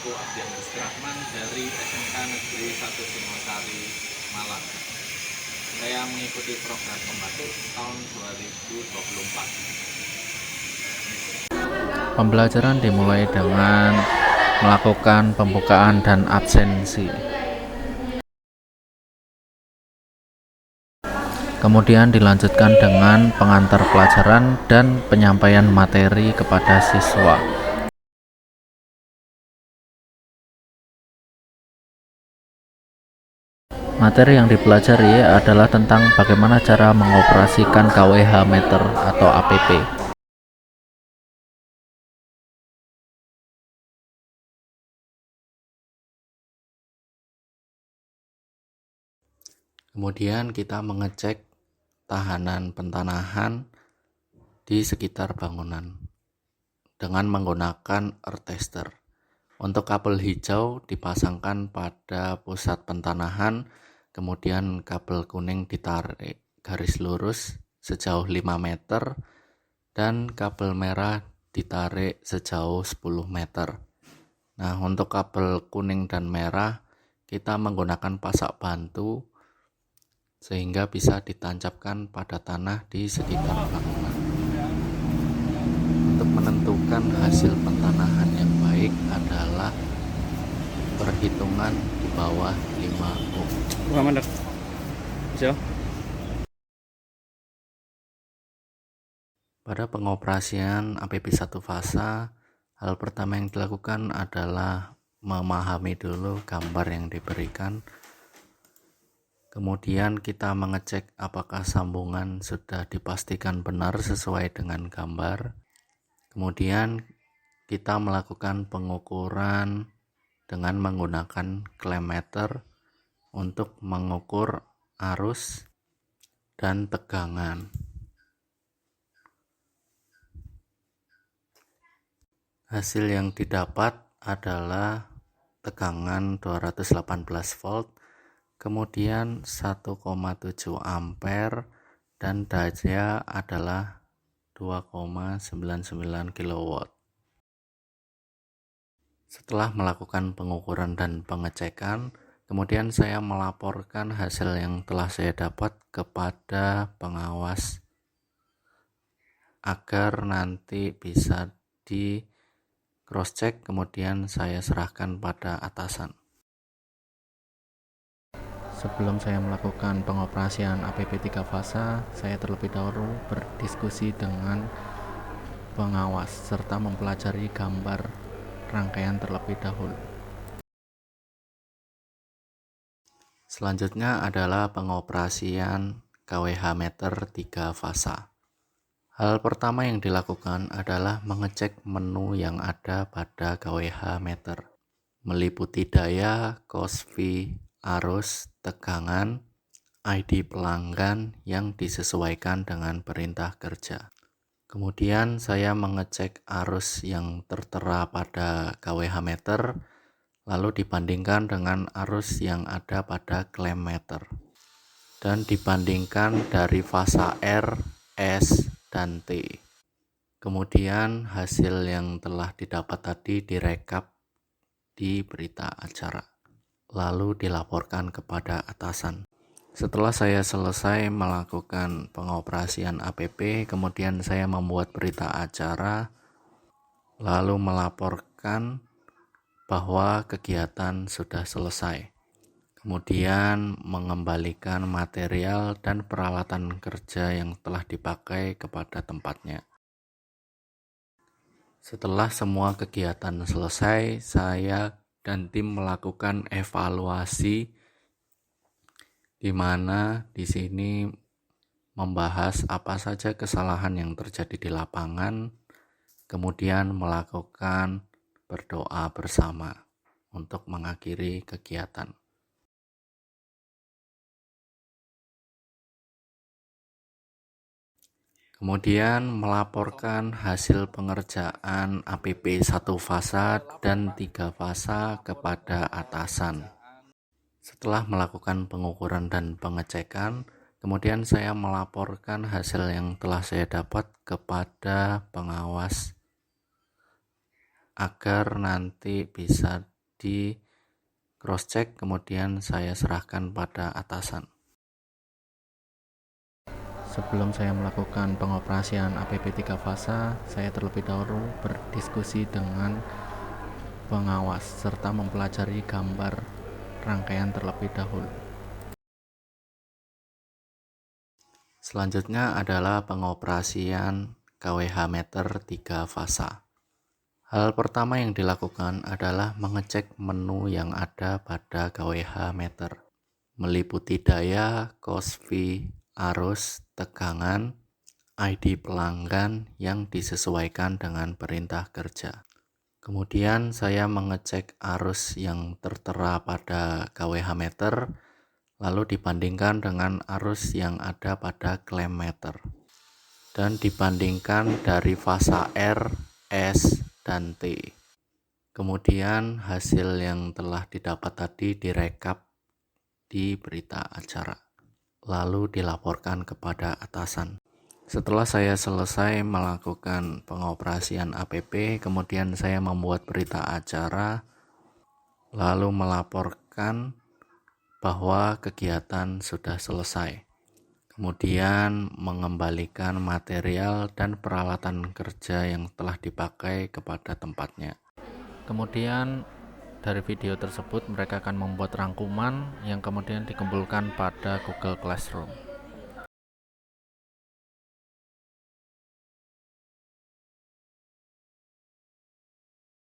aku Abdi Rahman dari SMK Negeri 1 Singosari, Malang. Saya mengikuti program pembatik tahun 2024. Pembelajaran dimulai dengan melakukan pembukaan dan absensi. Kemudian dilanjutkan dengan pengantar pelajaran dan penyampaian materi kepada siswa. Materi yang dipelajari adalah tentang bagaimana cara mengoperasikan KWH meter atau APP. Kemudian kita mengecek tahanan pentanahan di sekitar bangunan dengan menggunakan earth tester. Untuk kabel hijau dipasangkan pada pusat pentanahan, kemudian kabel kuning ditarik garis lurus sejauh 5 meter dan kabel merah ditarik sejauh 10 meter. Nah, untuk kabel kuning dan merah kita menggunakan pasak bantu sehingga bisa ditancapkan pada tanah di sekitar bangunan. Untuk menentukan hasil pentanahan yang baik adalah perhitungan di bawah 5 ohm. Pada pengoperasian APP 1 fasa, hal pertama yang dilakukan adalah memahami dulu gambar yang diberikan. Kemudian kita mengecek apakah sambungan sudah dipastikan benar sesuai dengan gambar. Kemudian kita melakukan pengukuran dengan menggunakan klem meter untuk mengukur arus dan tegangan. Hasil yang didapat adalah tegangan 218 volt, kemudian 1,7 ampere dan daya adalah 2,99 kW. Setelah melakukan pengukuran dan pengecekan, kemudian saya melaporkan hasil yang telah saya dapat kepada pengawas agar nanti bisa di cross check, kemudian saya serahkan pada atasan. Sebelum saya melakukan pengoperasian APP 3 fasa, saya terlebih dahulu berdiskusi dengan pengawas serta mempelajari gambar rangkaian terlebih dahulu. Selanjutnya adalah pengoperasian KWH meter 3 fasa. Hal pertama yang dilakukan adalah mengecek menu yang ada pada KWH meter, meliputi daya, KOSFI, arus, tegangan, ID pelanggan yang disesuaikan dengan perintah kerja. Kemudian saya mengecek arus yang tertera pada KWH meter, lalu dibandingkan dengan arus yang ada pada klem meter, dan dibandingkan dari fasa R, S, dan T. Kemudian hasil yang telah didapat tadi direkap di berita acara, lalu dilaporkan kepada atasan. Setelah saya selesai melakukan pengoperasian APP, kemudian saya membuat berita acara, lalu melaporkan bahwa kegiatan sudah selesai. Kemudian mengembalikan material dan peralatan kerja yang telah dipakai kepada tempatnya. Setelah semua kegiatan selesai, saya dan tim melakukan evaluasi, di mana di sini membahas apa saja kesalahan yang terjadi di lapangan, kemudian melakukan berdoa bersama untuk mengakhiri kegiatan. Kemudian melaporkan hasil pengerjaan APP 1 fasa dan 3 fasa kepada atasan. Setelah melakukan pengukuran dan pengecekan, kemudian saya melaporkan hasil yang telah saya dapat kepada pengawas agar nanti bisa di cross check, kemudian saya serahkan pada atasan. Sebelum saya melakukan pengoperasian APP 3 fasa, saya terlebih dahulu berdiskusi dengan pengawas serta mempelajari gambar rangkaian terlebih dahulu. Selanjutnya adalah pengoperasian KWH meter 3 fasa. Hal pertama yang dilakukan adalah mengecek menu yang ada pada KWH meter, meliputi daya, KOSFI, arus, tegangan, ID pelanggan yang disesuaikan dengan perintah kerja. Kemudian saya mengecek arus yang tertera pada KWH meter, lalu dibandingkan dengan arus yang ada pada klem meter, dan dibandingkan dari fasa R, S, dan T. Kemudian hasil yang telah didapat tadi direkap di berita acara, lalu dilaporkan kepada atasan. Setelah saya selesai melakukan pengoperasian APP, kemudian saya membuat berita acara, lalu melaporkan bahwa kegiatan sudah selesai. Kemudian mengembalikan material dan peralatan kerja yang telah dipakai kepada tempatnya. Kemudian dari video tersebut mereka akan membuat rangkuman yang kemudian dikumpulkan pada Google Classroom.